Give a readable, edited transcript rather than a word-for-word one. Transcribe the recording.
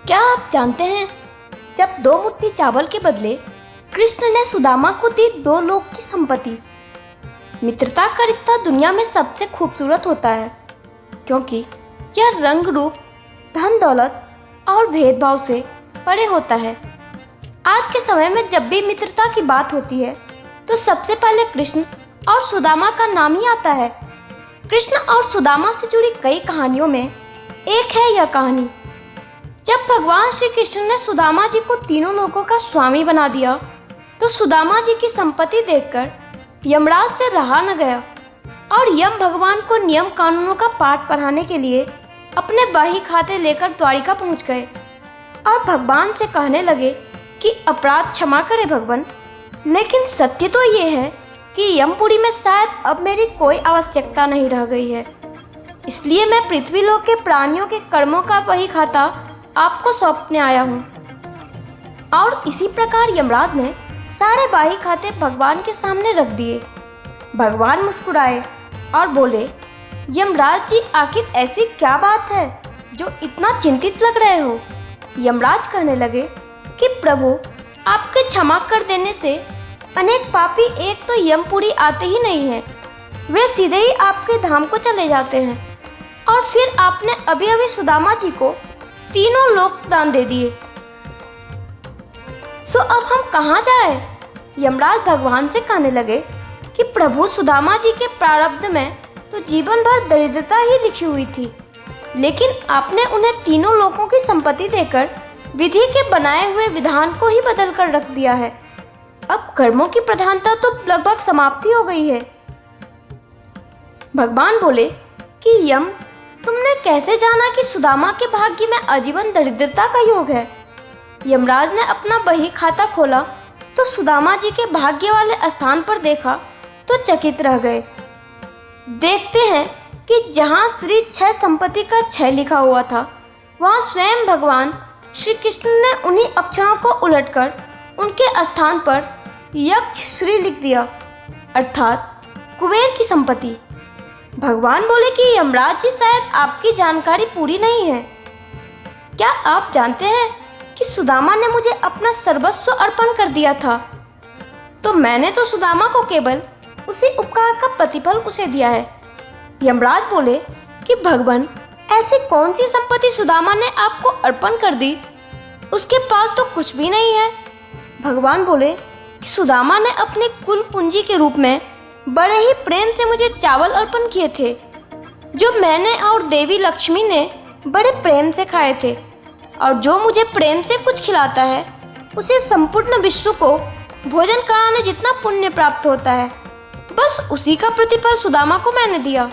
क्या आप जानते हैं, जब 2 मुट्ठी चावल के बदले कृष्ण ने सुदामा को दी 2 लोक की संपत्ति। मित्रता का रिश्ता दुनिया में सबसे खूबसूरत होता है, क्योंकि यह रंग रूप, धन दौलत और भेदभाव से परे होता है। आज के समय में जब भी मित्रता की बात होती है तो सबसे पहले कृष्ण और सुदामा का नाम ही आता है। कृष्ण और सुदामा से जुड़ी कई कहानियों में एक है यह कहानी। जब भगवान श्री कृष्ण ने सुदामा जी को तीनों लोकों का स्वामी बना दिया तो सुदामा जी की संपत्ति देखकर यमराज से रहा न गया और यम भगवान को नियम कानूनों का पाठ पढ़ाने के लिए अपने बही खाते लेकर द्वारिका पहुंच गए और भगवान से कहने लगे कि अपराध क्षमा करे भगवान, लेकिन सत्य तो ये है कि यमपुरी में शायद अब मेरी कोई आवश्यकता नहीं रह गई है, इसलिए मैं पृथ्वी लोक के प्राणियों के कर्मों का बही खाता आपको सौंपने आया हूँ। और इसी प्रकार यमराज ने सारे बाही खाते भगवान के सामने रख दिए। भगवान मुस्कुराए और बोले, यमराज जी, आखिर ऐसी क्या बात है जो इतना चिंतित लग रहे हो? यमराज कहने लगे कि प्रभु, आपके क्षमा कर देने से अनेक पापी एक तो यमपुरी आते ही नहीं हैं, वे सीधे ही आपके धाम को चले जाते हैं। और फिर आपने अभी अभी सुदामा जी को तीनों लोक दान दे दिए, सो अब हम कहाँ जाए? यमराज भगवान से कहने लगे कि प्रभु, सुदामा जी के प्रारब्ध में तो जीवन भर दरिद्रता ही लिखी हुई थी, लेकिन आपने उन्हें तीनों लोकों की संपत्ति देकर विधि के बनाए हुए विधान को ही बदल कर रख दिया है। अब कर्मों की प्रधानता तो लगभग समाप्ति हो गई है। भगवान बोले कि यम, तुमने कैसे जाना कि सुदामा के भाग्य में आजीवन दरिद्रता का योग है? यमराज ने अपना बही खाता खोला तो सुदामा जी के भाग्य वाले स्थान पर देखा तो चकित रह गए। देखते हैं कि जहाँ श्री 6 संपत्ति का 6 लिखा हुआ था, वहाँ स्वयं भगवान श्री कृष्ण ने उन्हीं अक्षरों को उलटकर उनके स्थान पर यक्ष श्री लिख दिया, अर्थात कुबेर की संपत्ति। भगवान बोले कि यमराज जी, शायद आपकी जानकारी पूरी नहीं है। क्या आप जानते हैं कि सुदामा ने मुझे अपना सर्वस्व अर्पण कर दिया था, तो मैंने तो सुदामा को केवल उसी उपकार का प्रतिफल उसे दिया है। यमराज बोले कि भगवान, ऐसी कौन सी संपत्ति सुदामा ने आपको अर्पण कर दी? उसके पास तो कुछ भी नहीं है। भगवान बोले कि सुदामा ने अपनी कुल पूंजी के रूप में बड़े ही प्रेम से मुझे चावल अर्पण किए थे, जो मैंने और देवी लक्ष्मी ने बड़े प्रेम से खाए थे, और जो मुझे प्रेम से कुछ खिलाता है उसे संपूर्ण विश्व को भोजन कराने जितना पुण्य प्राप्त होता है। बस उसी का प्रतिफल सुदामा को मैंने दिया।